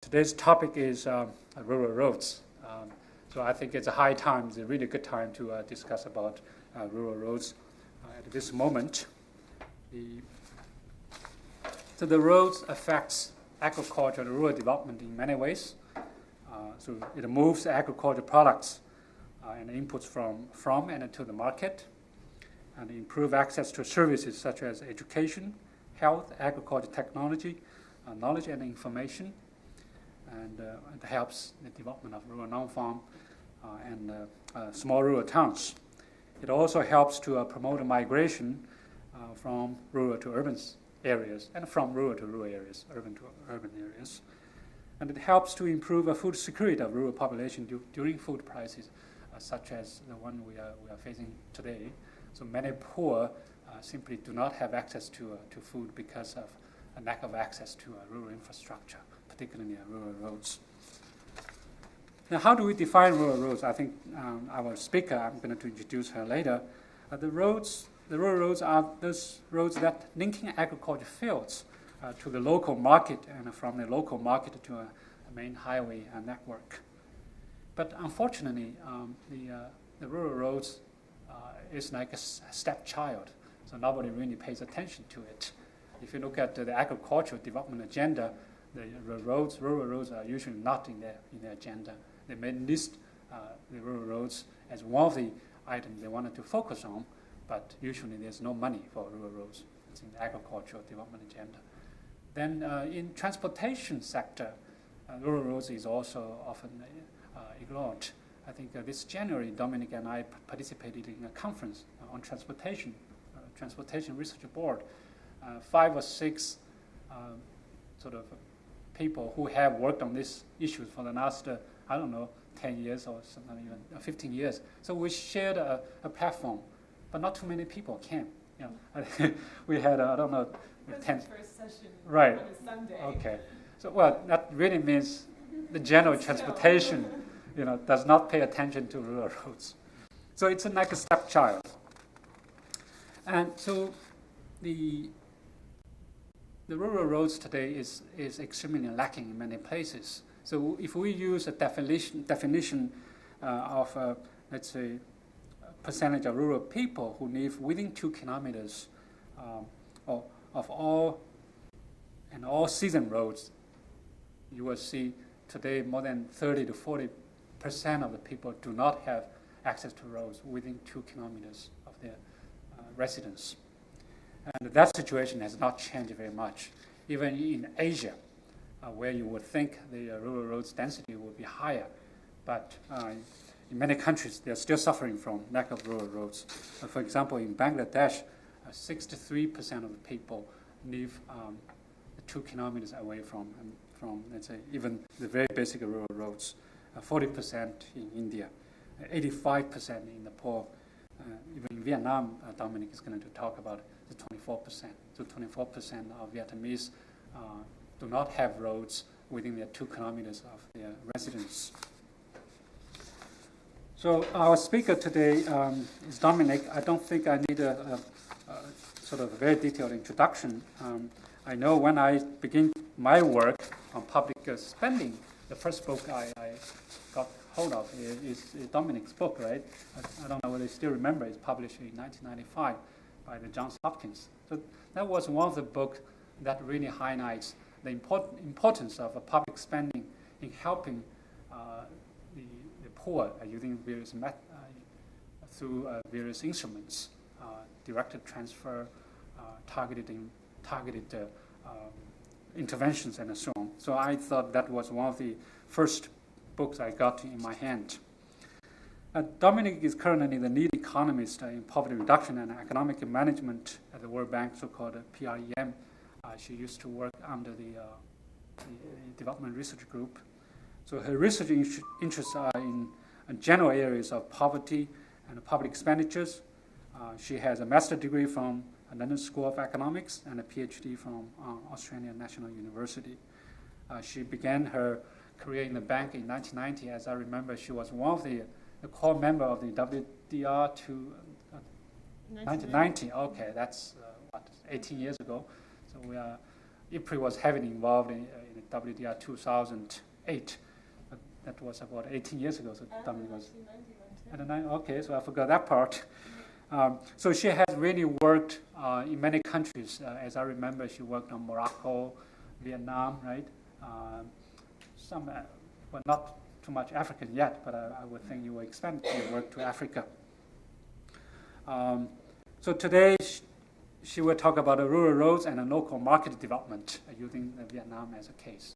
Today's topic is rural roads. So I think it's a high time, it's a really good time to discuss about rural roads at this moment. So the roads affects agriculture and rural development in many ways. So it moves agricultural products and inputs from and to the market, and improve access to services such as education, health, agriculture technology, knowledge and information, and it helps the development of rural non-farm and small rural towns. It also helps to promote migration from rural to urban areas and from rural to rural areas, urban to urban areas. And it helps to improve food security of rural population during food crises, such as the one we are facing today. So many poor simply do not have access to food because of a lack of access to rural infrastructure, particularly rural roads. Now, how do we define rural roads? I think our speaker, I'm going to introduce her later. The rural roads are those roads that linking agriculture fields to the local market and from the local market to a main highway network. But unfortunately, the rural roads is like a stepchild, so nobody really pays attention to it. If you look at the agricultural development agenda, the rural roads are usually not in their agenda. They may list the rural roads as one of the items they wanted to focus on, but usually there's no money for rural roads. It's in the agricultural development agenda. Then in transportation sector, rural roads is also often ignored. I think this January, Dominic and I participated in a conference on transportation research board. 5 or 6 sort of people who have worked on these issues for the last, 10 years or something, even 15 years. So we shared a platform, but not too many people came. We had, 10. First session right. On a Sunday. Okay. So, well, that really means the general transportation, does not pay attention to rural roads. So it's like a stepchild. And so the rural roads today is extremely lacking in many places. So if we use a definition of, let's say, percentage of rural people who live within 2 kilometers of all season roads, you will see today more than 30 to 40% of the people do not have access to roads within 2 kilometers of their residence. And that situation has not changed very much. Even in Asia, where you would think the rural roads density would be higher, but in many countries, they're still suffering from lack of rural roads. For example, in Bangladesh, 63% of the people live 2 kilometers away from, let's say, even the very basic rural roads. 40% in India, 85% in Nepal. Even in Vietnam, Dominic is going to talk about the 24%. So 24% of Vietnamese do not have roads within their 2 kilometers of their residence. So our speaker today is Dominic. I don't think I need a sort of a very detailed introduction. I know when I begin my work on public spending, the first book I got hold of is Dominic's book, right? I don't know whether you still remember. It's published in 1995 by the Johns Hopkins. So that was one of the books that really highlights the importance of public spending in helping the poor using various through various instruments, directed transfer, targeted interventions, and so on. So I thought that was one of the first books I got in my hand. Dominic is currently the lead economist in poverty reduction and economic management at the World Bank, so-called PREM. She used to work under the Development Research Group. So her research interests are in general areas of poverty and public expenditures. She has a master's degree from London School of Economics and a PhD from Australian National University. She began her career in the bank in 1990. As I remember, she was one of the core member of the WDR to 1990. Okay, that's 18 years ago. So we are IFPRI was heavily involved in WDR 2008. That was about 18 years ago. So Dominique was. I don't know. Okay, so I forgot that part. So she has really worked in many countries. As I remember, she worked on Morocco, Vietnam, right? Some, well, not too much African yet, but I would think you will expand your work to Africa. So today, she will talk about the rural roads and the local market development using Vietnam as a case.